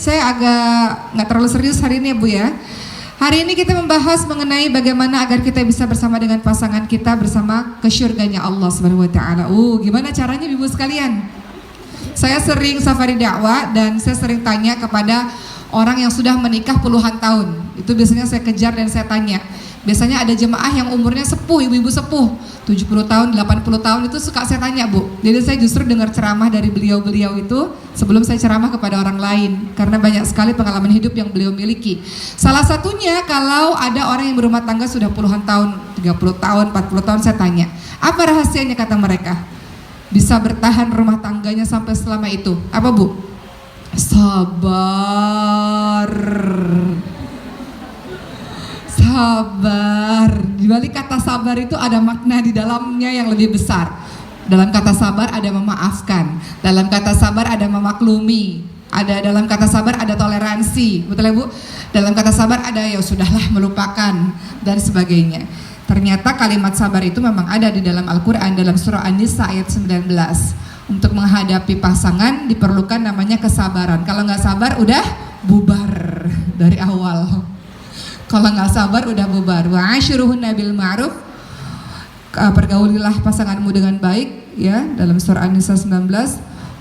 Saya agak nggak terlalu serius hari ini ya Bu ya. Hari ini kita membahas mengenai bagaimana agar kita bisa bersama dengan pasangan kita bersama ke syurganya Allah Subhanahu wa taala. Gimana caranya Ibu sekalian? Saya sering safari dakwah dan saya sering tanya kepada orang yang sudah menikah puluhan tahun. Itu biasanya saya kejar dan saya tanya. Biasanya ada jemaah yang umurnya sepuh, ibu-ibu sepuh, 70 tahun, 80 tahun, itu suka saya tanya Bu. Jadi saya justru dengar ceramah dari beliau-beliau itu sebelum saya ceramah kepada orang lain, karena banyak sekali pengalaman hidup yang beliau miliki. Salah satunya kalau ada orang yang berumah tangga sudah puluhan tahun, 30 tahun, 40 tahun, saya tanya, apa rahasianya kata mereka? Bisa bertahan rumah tangganya sampai selama itu. Apa Bu? Sabar. Sabar. Di balik kata sabar itu ada makna di dalamnya yang lebih besar. Dalam kata sabar ada memaafkan. Dalam kata sabar ada memaklumi. Dalam kata sabar ada toleransi. Betul ya Bu? Dalam kata sabar ada ya sudahlah melupakan dan sebagainya. Ternyata kalimat sabar itu memang ada di dalam Al-Quran, dalam surah An-Nisa ayat 19. Untuk menghadapi pasangan diperlukan namanya kesabaran. Kalau nggak sabar udah bubar dari awal. Kalau nggak sabar udah bubar. Wa ashiruhunna bil ma'ruf, pergaulilah pasanganmu dengan baik ya, dalam surah An-Nisa 19.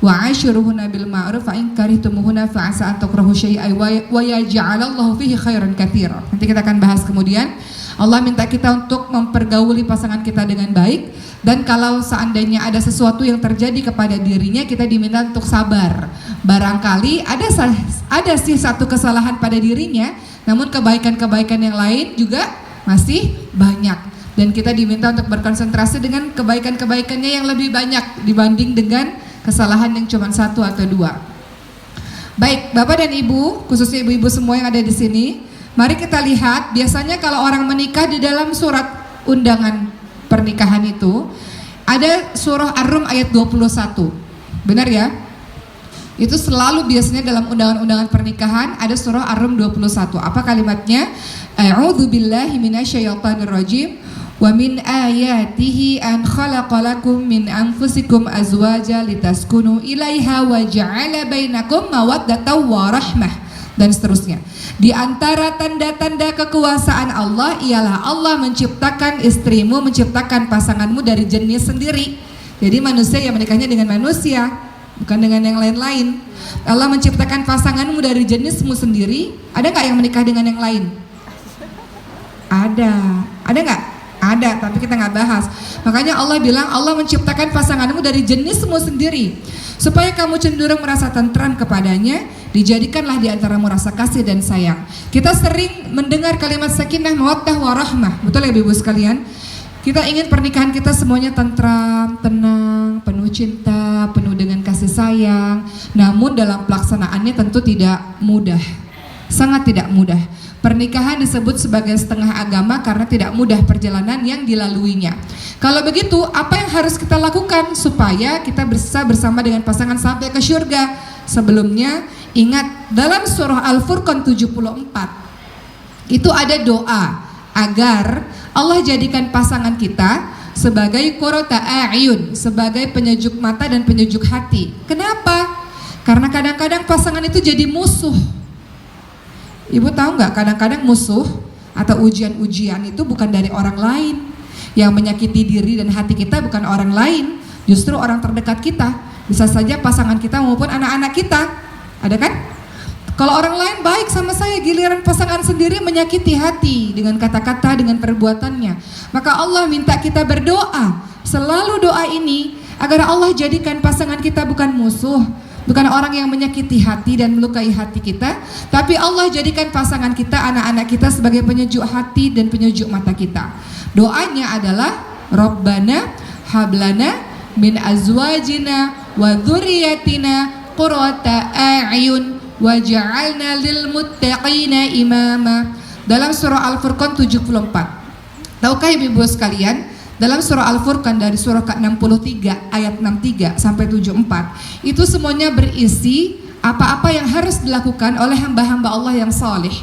Wa ashiruhunna bil ma'ruf fa in karihtumuhunna fa asa an takrahu syai'an wa yaj'alallahu fihi khairan katsira. Nanti kita akan bahas kemudian. Allah minta kita untuk mempergauli pasangan kita dengan baik, dan kalau seandainya ada sesuatu yang terjadi kepada dirinya, kita diminta untuk sabar. Barangkali ada sih satu kesalahan pada dirinya, namun kebaikan-kebaikan yang lain juga masih banyak, dan kita diminta untuk berkonsentrasi dengan kebaikan-kebaikannya yang lebih banyak dibanding dengan kesalahan yang cuma satu atau dua. Baik, Bapak dan Ibu, khususnya ibu-ibu semua yang ada di sini, mari kita lihat, biasanya kalau orang menikah di dalam surat undangan pernikahan itu ada surah Ar-Rum ayat 21. Benar ya? Itu selalu biasanya dalam undangan-undangan pernikahan ada surah Ar-Rum 21. Apa kalimatnya? A'udzu billahi minasyaitonir rajim. Wa min ayatihi an khalaqalakum min anfusikum azwaja litaskunu ilaiha wa ja'ala bainakum mawaddatan wa rahmah, dan seterusnya. Di antara tanda-tanda kekuasaan Allah ialah Allah menciptakan istrimu, menciptakan pasanganmu dari jenis sendiri. Jadi manusia yang menikahnya dengan manusia, bukan dengan yang lain-lain. Allah menciptakan pasanganmu dari jenismu sendiri. Ada nggak yang menikah dengan yang lain? Ada nggak? Ada, tapi kita nggak bahas. Makanya Allah bilang Allah menciptakan pasanganmu dari jenismu sendiri, supaya kamu cenderung merasa tentram kepadanya. Dijadikanlah di antaramu rasa kasih dan sayang. Kita sering mendengar kalimat sakinah, mawaddah, warahmah. Betul ya Ibu sekalian? Kita ingin pernikahan kita semuanya tentram, tenang, penuh cinta, penuh dengan kasih sayang. Namun dalam pelaksanaannya tentu tidak mudah. Sangat tidak mudah. Pernikahan disebut sebagai setengah agama karena tidak mudah perjalanan yang dilaluinya. Kalau begitu, apa yang harus kita lakukan supaya kita bisa bersama dengan pasangan sampai ke syurga? Sebelumnya, ingat dalam surah Al-Furqan 74 itu ada doa agar Allah jadikan pasangan kita sebagai qurrata a'yun, sebagai penyejuk mata dan penyejuk hati. Kenapa? Karena kadang-kadang pasangan itu jadi musuh. Ibu tahu nggak, kadang-kadang musuh atau ujian-ujian itu bukan dari orang lain. Yang menyakiti diri dan hati kita bukan orang lain, justru orang terdekat kita. Bisa saja pasangan kita maupun anak-anak kita. Ada kan? Kalau orang lain baik sama saya, giliran pasangan sendiri menyakiti hati dengan kata-kata, dengan perbuatannya. Maka Allah minta kita berdoa, selalu doa ini, agar Allah jadikan pasangan kita bukan musuh, bukan orang yang menyakiti hati dan melukai hati kita, tapi Allah jadikan pasangan kita, anak-anak kita sebagai penyejuk hati dan penyejuk mata kita. Doanya adalah Rabbana hablana min azwajina wa dzurriyyatina qurrata a'yun waj'alna lil muttaqina imama. Dalam surah Al-Furqan 74. Tahukah Ibu sekalian, dalam surah Al-Furqan dari surah ke-63 ayat 63 sampai 74 itu semuanya berisi apa-apa yang harus dilakukan oleh hamba-hamba Allah yang saleh.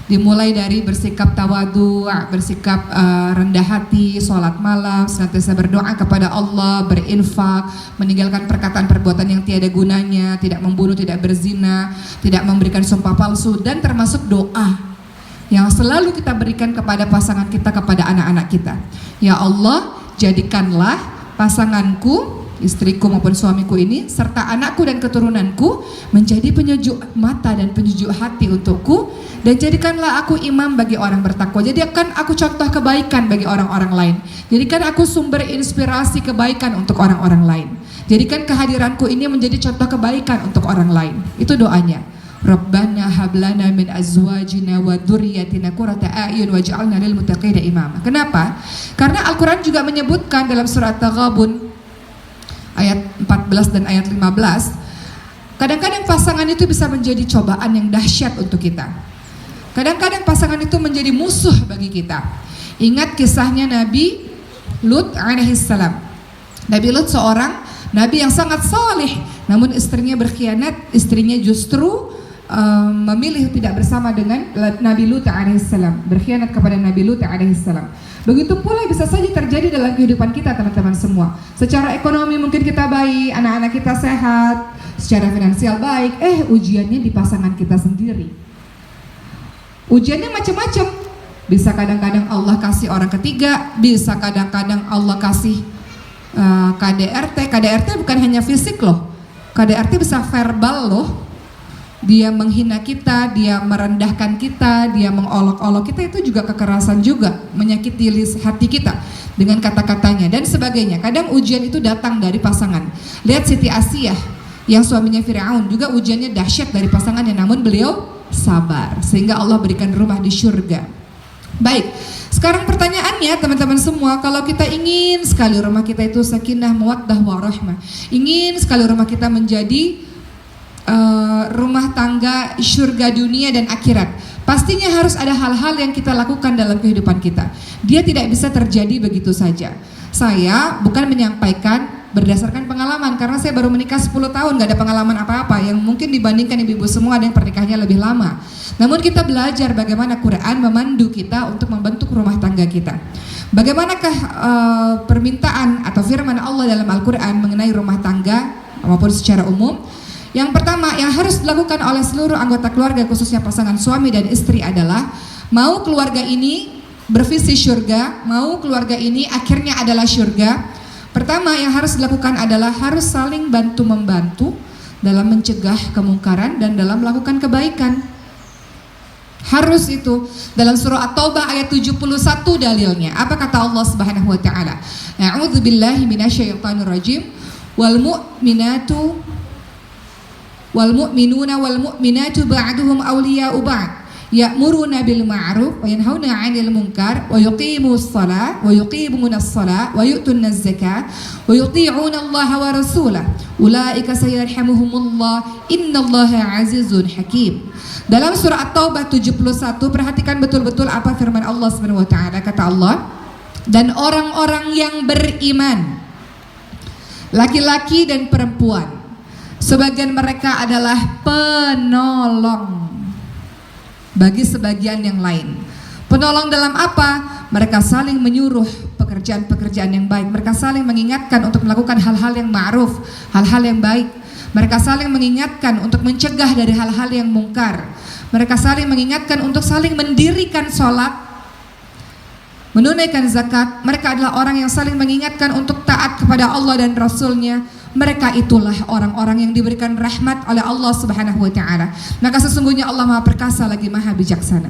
Dimulai dari bersikap tawadu, bersikap rendah hati, sholat malam, senantiasa berdoa kepada Allah, berinfak, meninggalkan perkataan perbuatan yang tiada gunanya, tidak membunuh, tidak berzina, tidak memberikan sumpah palsu, dan termasuk doa yang selalu kita berikan kepada pasangan kita, kepada anak-anak kita. Ya Allah, jadikanlah pasanganku, istriku maupun suamiku ini, serta anakku dan keturunanku menjadi penyejuk mata dan penyejuk hati untukku, dan jadikanlah aku imam bagi orang bertakwa. Jadikan aku contoh kebaikan bagi orang-orang lain. Jadikan aku sumber inspirasi kebaikan untuk orang-orang lain. Jadikan kehadiranku ini menjadi contoh kebaikan untuk orang lain. Itu doanya. Rabbana hablana min azwajina wa dzurriyyatina qurrata a'yun waj'alna lil muttaqina imama. Kenapa? Karena Al-Qur'an juga menyebutkan dalam surat Taghabun ayat 14 dan ayat 15, kadang-kadang pasangan itu bisa menjadi cobaan yang dahsyat untuk kita. Kadang-kadang pasangan itu menjadi musuh bagi kita. Ingat kisahnya Nabi Lut alaihissalam. Nabi Lut seorang nabi yang sangat saleh, namun istrinya berkhianat. Istrinya justru memilih tidak bersama dengan Nabi Lut alaihissalam, berkhianat kepada Nabi Lut alaihissalam. Begitu pula bisa saja terjadi dalam kehidupan kita, teman-teman semua. Secara ekonomi mungkin kita baik, anak-anak kita sehat, secara finansial baik, ujiannya di pasangan kita sendiri. Ujiannya macam-macam. Bisa kadang-kadang Allah kasih orang ketiga, bisa kadang-kadang Allah kasih KDRT. KDRT bukan hanya fisik loh, KDRT bisa verbal loh. Dia menghina kita, dia merendahkan kita, dia mengolok-olok kita, itu juga kekerasan juga, menyakiti hati kita dengan kata-katanya dan sebagainya. Kadang ujian itu datang dari pasangan. Lihat Siti Asiyah yang suaminya Fir'aun, juga ujiannya dahsyat dari pasangannya, namun beliau sabar sehingga Allah berikan rumah di surga. Baik, sekarang pertanyaannya teman-teman semua, kalau kita ingin sekali rumah kita itu sakinah, mawaddah, warahmah, ingin sekali rumah kita menjadi rumah tangga surga dunia dan akhirat, pastinya harus ada hal-hal yang kita lakukan dalam kehidupan kita. Dia tidak bisa terjadi begitu saja. Saya bukan menyampaikan berdasarkan pengalaman, karena saya baru menikah 10 tahun, gak ada pengalaman apa-apa. Yang mungkin dibandingkan ibu-ibu semua ada yang pernikahannya lebih lama. Namun kita belajar bagaimana Quran memandu kita untuk membentuk rumah tangga kita. Bagaimanakah permintaan atau firman Allah dalam Al-Quran mengenai rumah tangga maupun secara umum? Yang pertama yang harus dilakukan oleh seluruh anggota keluarga, khususnya pasangan suami dan istri, adalah mau keluarga ini bervisi surga, mau keluarga ini akhirnya adalah surga. Pertama yang harus dilakukan adalah harus saling bantu-membantu dalam mencegah kemungkaran dan dalam melakukan kebaikan. Harus itu. Dalam surah At-Taubah ayat 71 dalilnya. Apa kata Allah Subhanahu wa taala? A'udzubillahi minasyaitonirrajim. Wal mu'minuna wal mu'minatu ba'duhum awliya'u ba'd ya'muruna bil ma'ruf wa yanhauna 'anil munkar wa yuqimus shalah wa yuqimunas shalah wa yu'tunaz zakah wa yuti'una Allah wa rasulahu ulaika sayarhamuhumullah innallaha 'azizun hakim. Dalam surah At-Taubah 71, perhatikan betul-betul apa firman Allah Subhanahu wa taala. Kata Allah, dan orang-orang yang beriman, laki-laki dan perempuan, sebagian mereka adalah penolong bagi sebagian yang lain. Penolong dalam apa? Mereka saling menyuruh pekerjaan-pekerjaan yang baik. Mereka saling mengingatkan untuk melakukan hal-hal yang ma'ruf, hal-hal yang baik. Mereka saling mengingatkan untuk mencegah dari hal-hal yang mungkar. Mereka saling mengingatkan untuk saling mendirikan sholat, menunaikan zakat. Mereka adalah orang yang saling mengingatkan untuk taat kepada Allah dan Rasulnya. Mereka itulah orang-orang yang diberikan rahmat oleh Allah Subhanahu wa taala. Maka sesungguhnya Allah Maha Perkasa lagi Maha Bijaksana.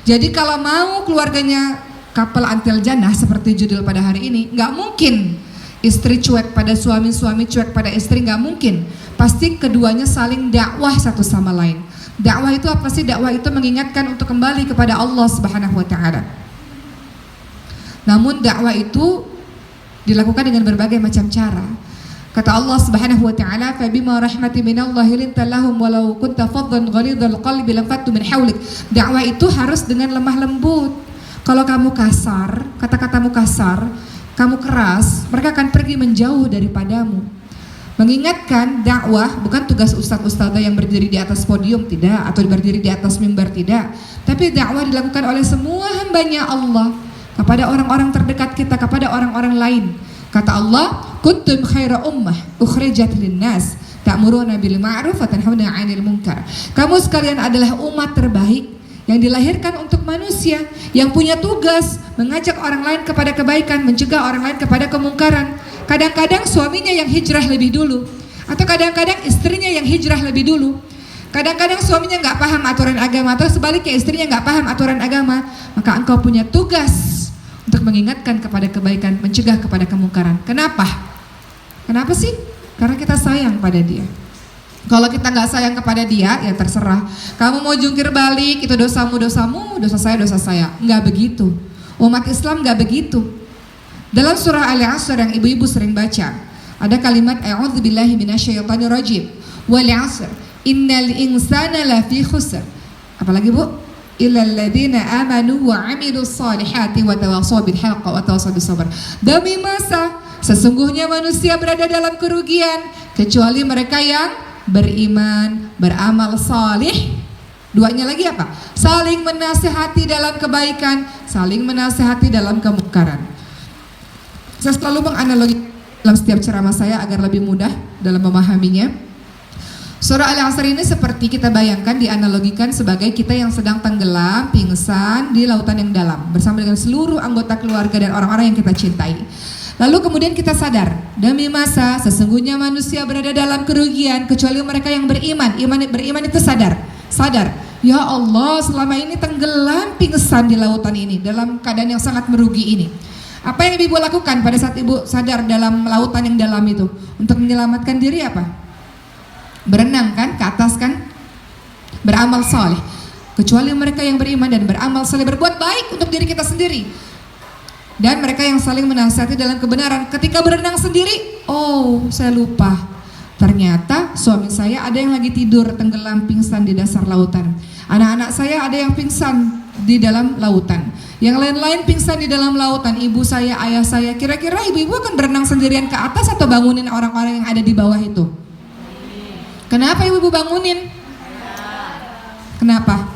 Jadi kalau mau keluarganya couple antil jannah seperti judul pada hari ini, nggak mungkin istri cuek pada suami, suami cuek pada istri, nggak mungkin. Pasti keduanya saling dakwah satu sama lain. Dakwah itu apa sih? Dakwah itu mengingatkan untuk kembali kepada Allah Subhanahu wa taala. Namun dakwah itu dilakukan dengan berbagai macam cara. Kata Allah Subhanahu wa taala, "Fabima rahmatin minallahi linta lahum walau kunta faddan ghalidhal qalbi lanfaddu min hawlik." Dakwah itu harus dengan lemah lembut. Kalau kamu kasar, kata-katamu kasar, kamu keras, mereka akan pergi menjauh daripadamu. Mengingatkan dakwah bukan tugas ustadz-ustadzah yang berdiri di atas podium, tidak, atau berdiri di atas mimbar, tidak. Tapi dakwah dilakukan oleh semua hambanya Allah kepada orang-orang terdekat kita, kepada orang-orang lain. Kata Allah, kuntum khaira ummah ukhrijat linnas ta'muruna bil ma'ruf wa tanhauna 'anil munkar. Kamu sekalian adalah umat terbaik yang dilahirkan untuk manusia, yang punya tugas mengajak orang lain kepada kebaikan, mencegah orang lain kepada kemungkaran. Kadang-kadang suaminya yang hijrah lebih dulu, atau kadang-kadang istrinya yang hijrah lebih dulu. Kadang-kadang suaminya nggak paham aturan agama, atau sebaliknya istrinya nggak paham aturan agama. Maka engkau punya tugas untuk mengingatkan kepada kebaikan, mencegah kepada kemungkaran. Kenapa? Kenapa sih? Karena kita sayang pada dia. Kalau kita nggak sayang kepada dia, ya terserah. Kamu mau jungkir balik, itu dosamu, dosa saya. Nggak begitu. Umat Islam nggak begitu. Dalam surah Al-Asr yang ibu-ibu sering baca, ada kalimat a'udzubillahi minasyaitonirrajim. Wal 'asr innal insana lafi khusr. Apalagi Bu? Illal ladzina amanu wa 'amilus solihati wa tawassaw bil haqqi wa tawassaw bis sabr. Demi masa sesungguhnya manusia berada dalam kerugian kecuali mereka yang beriman, beramal salih. Duanya lagi apa? Saling menasihati dalam kebaikan, saling menasihati dalam kemungkaran. Saya selalu menganalogi dalam setiap ceramah saya agar lebih mudah dalam memahaminya. Surah Al-Asr ini seperti kita bayangkan, dianalogikan sebagai kita yang sedang tenggelam, pingsan di lautan yang dalam bersama dengan seluruh anggota keluarga dan orang-orang yang kita cintai. Lalu kemudian kita sadar, demi masa sesungguhnya manusia berada dalam kerugian kecuali mereka yang beriman. Beriman itu sadar, ya Allah, selama ini tenggelam pingsan di lautan ini dalam keadaan yang sangat merugi ini. Apa yang ibu lakukan pada saat ibu sadar dalam lautan yang dalam itu? Untuk menyelamatkan diri apa? Berenang kan, ke atas kan? Beramal saleh. Kecuali mereka yang beriman dan beramal saleh, berbuat baik untuk diri kita sendiri. Dan mereka yang saling menasihati dalam kebenaran. Ketika berenang sendiri, oh saya lupa, ternyata suami saya ada yang lagi tidur tenggelam pingsan di dasar lautan. Anak-anak saya ada yang pingsan di dalam lautan, yang lain-lain pingsan di dalam lautan. Ibu saya, ayah saya. Kira-kira ibu-ibu akan berenang sendirian ke atas atau bangunin orang-orang yang ada di bawah itu? Kenapa ibu-ibu bangunin? Kenapa?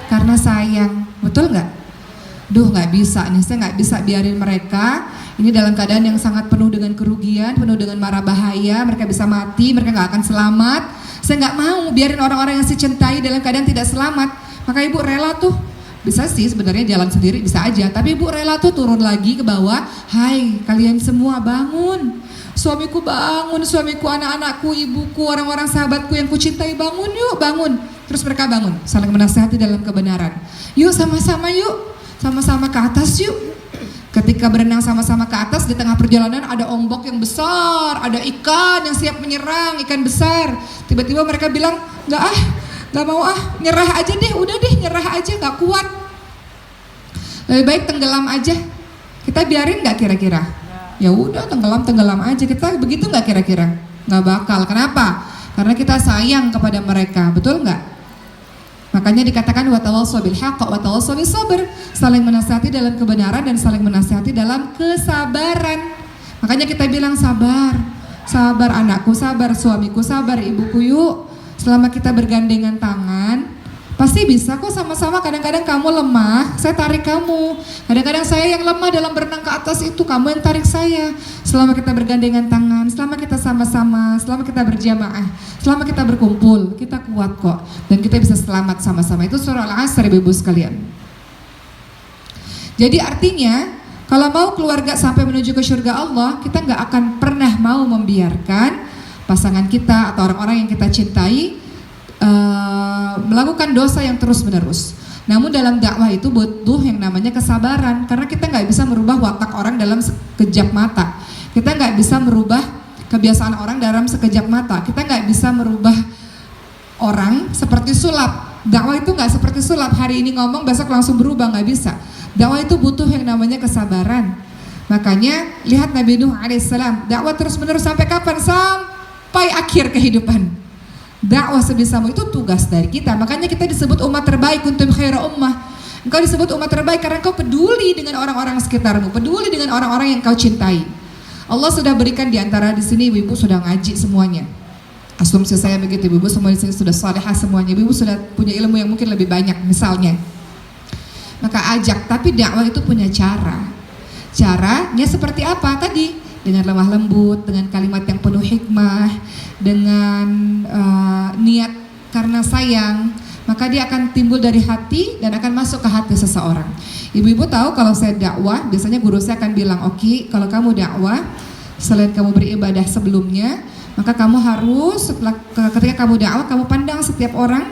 Karena sayang. Betul nggak? Duh, nggak bisa nih, saya nggak bisa biarin mereka ini dalam keadaan yang sangat penuh dengan kerugian, penuh dengan mara bahaya. Mereka bisa mati, mereka nggak akan selamat. Saya nggak mau biarin orang-orang yang saya cintai dalam keadaan tidak selamat. Maka ibu rela tuh, bisa sih sebenarnya jalan sendiri bisa aja, tapi ibu rela tuh turun lagi ke bawah. Hai kalian semua, bangun, suamiku bangun, suamiku, anak-anakku, ibuku, orang-orang sahabatku yang kucintai, bangun yuk, bangun. Terus mereka bangun, saling menasihati dalam kebenaran. Yuk sama-sama yuk, sama-sama ke atas yuk. Ketika berenang sama-sama ke atas, di tengah perjalanan ada ombak yang besar, ada ikan yang siap menyerang, ikan besar. Tiba-tiba mereka bilang, nggak mau nyerah aja deh, udah deh nyerah aja, nggak kuat. Lebih baik tenggelam aja. Kita biarin nggak kira-kira? Ya udah tenggelam aja. Kita begitu nggak kira-kira? Nggak bakal. Kenapa? Karena kita sayang kepada mereka, betul nggak? Makanya dikatakan watawassaw bil haqq watawassaw bis sabr, saling menasihati dalam kebenaran dan saling menasihati dalam kesabaran. Makanya kita bilang sabar anakku, sabar suamiku, sabar ibuku yuk. Selama kita bergandengan tangan, pasti bisa kok sama-sama. Kadang-kadang kamu lemah, saya tarik kamu. Kadang-kadang saya yang lemah dalam berenang ke atas itu, kamu yang tarik saya. Selama kita bergandengan tangan, selama kita sama-sama, selama kita berjamaah, selama kita berkumpul, kita kuat kok. Dan kita bisa selamat sama-sama. Itu surah Al-Asr, ibu-ibu sekalian. Jadi artinya, kalau mau keluarga sampai menuju ke surga Allah, kita nggak akan pernah mau membiarkan pasangan kita atau orang-orang yang kita cintai melakukan dosa yang terus-menerus. Namun dalam dakwah itu butuh yang namanya kesabaran, karena kita nggak bisa merubah watak orang dalam sekejap mata. Kita nggak bisa merubah kebiasaan orang dalam sekejap mata. Kita nggak bisa merubah orang seperti sulap. Dakwah itu nggak seperti sulap, hari ini ngomong besok langsung berubah, nggak bisa. Dakwah itu butuh yang namanya kesabaran. Makanya lihat Nabi Nuh alaihissalam, dakwah terus-menerus sampai kapan? Sampai akhir kehidupan. Dakwah sebisamu, itu tugas dari kita. Makanya kita disebut umat terbaik, kuntum khaira ummah. Engkau disebut umat terbaik karena engkau peduli dengan orang-orang sekitarmu, peduli dengan orang-orang yang kau cintai. Allah sudah berikan di antara di sini ibu-ibu sudah ngaji semuanya. Asumsi saya begitu, ibu-ibu semua di sini sudah salihah semuanya. Ibu-ibu sudah punya ilmu yang mungkin lebih banyak misalnya. Maka ajak, tapi dakwah itu punya cara. Caranya seperti apa tadi? Dengan lemah lembut, dengan kalimat yang penuh hikmah, dengan niat karena sayang, maka dia akan timbul dari hati dan akan masuk ke hati seseorang. Ibu-ibu tahu kalau saya dakwah, biasanya guru saya akan bilang, oke, kalau kamu dakwah, selain kamu beribadah sebelumnya, maka kamu harus ketika kamu dakwah, kamu pandang setiap orang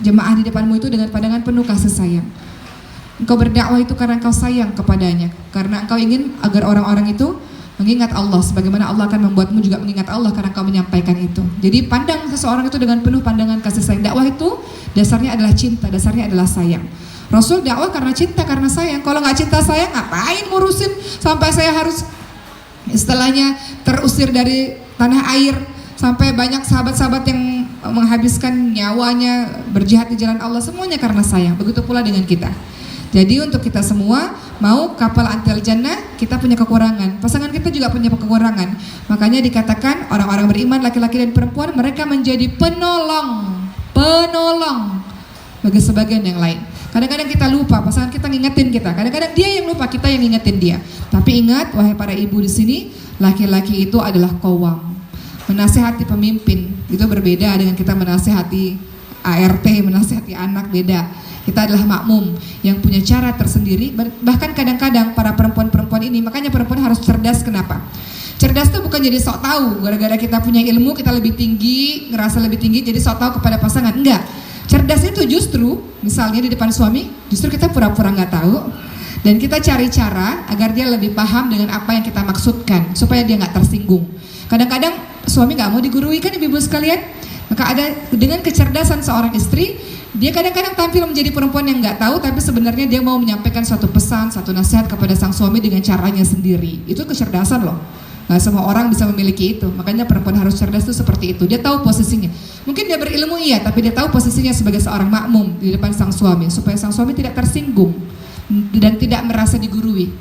jemaah di depanmu itu dengan pandangan penuh kasih sayang. Engkau berdakwah itu karena engkau sayang kepadanya, karena engkau ingin agar orang-orang itu mengingat Allah, sebagaimana Allah akan membuatmu juga mengingat Allah karena kau menyampaikan itu. Jadi pandang seseorang itu dengan penuh pandangan kasih sayang. Dakwah itu dasarnya adalah cinta, dasarnya adalah sayang. Rasul dakwah karena cinta, karena sayang. Kalau nggak cinta sayang, ngapain ngurusin sampai saya harus istilahnya terusir dari tanah air, sampai banyak sahabat-sahabat yang menghabiskan nyawanya berjihad di jalan Allah, semuanya karena sayang. Begitu pula dengan kita. Jadi untuk kita semua, mau kapal antil jannah, kita punya kekurangan, pasangan kita juga punya kekurangan. Makanya dikatakan orang-orang beriman, laki-laki dan perempuan, mereka menjadi penolong bagi sebagian yang lain. Kadang-kadang kita lupa, pasangan kita ngingetin kita, kadang-kadang dia yang lupa, kita yang ngingetin dia. Tapi ingat, wahai para ibu di sini, laki-laki itu adalah qawwam. Menasihati pemimpin itu berbeda dengan kita menasihati ART, menasihati anak, beda. Kita adalah makmum yang punya cara tersendiri. Bahkan kadang-kadang para perempuan-perempuan ini, makanya perempuan harus cerdas. Kenapa? Cerdas itu bukan jadi sok tahu, gara-gara kita punya ilmu, kita lebih tinggi, ngerasa lebih tinggi, jadi sok tahu kepada pasangan. Enggak. Cerdas itu justru, misalnya di depan suami, justru kita pura-pura nggak tahu, dan kita cari cara agar dia lebih paham dengan apa yang kita maksudkan, supaya dia nggak tersinggung. Kadang-kadang suami nggak mau digurui kan ibu-ibu sekalian. Maka ada dengan kecerdasan seorang istri, dia kadang-kadang tampil menjadi perempuan yang nggak tahu, tapi sebenarnya dia mau menyampaikan suatu pesan, satu nasihat kepada sang suami dengan caranya sendiri. Itu kecerdasan loh. Nggak semua orang bisa memiliki itu. Makanya perempuan harus cerdas itu seperti itu. Dia tahu posisinya. Mungkin dia berilmu iya, tapi dia tahu posisinya sebagai seorang makmum di depan sang suami, supaya sang suami tidak tersinggung dan tidak merasa digurui.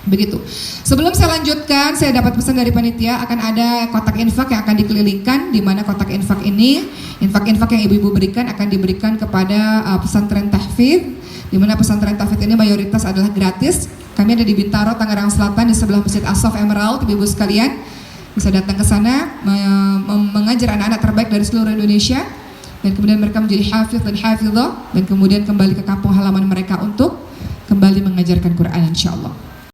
Begitu. Sebelum saya lanjutkan, saya dapat pesan dari panitia akan ada kotak infak yang akan dikelilingkan, di mana kotak infak ini, infak-infak yang ibu-ibu berikan akan diberikan kepada pesantren tahfidz, di mana pesantren tahfidz ini mayoritas adalah gratis. Kami ada di Bintaro, Tangerang Selatan, di sebelah Masjid As-Saff Emerald. Ibu-ibu sekalian bisa datang ke sana, mengajar anak-anak terbaik dari seluruh Indonesia, dan kemudian mereka menjadi hafidz dan hafidhah, dan kemudian kembali ke kampung halaman mereka untuk kembali mengajarkan Quran, insya Allah.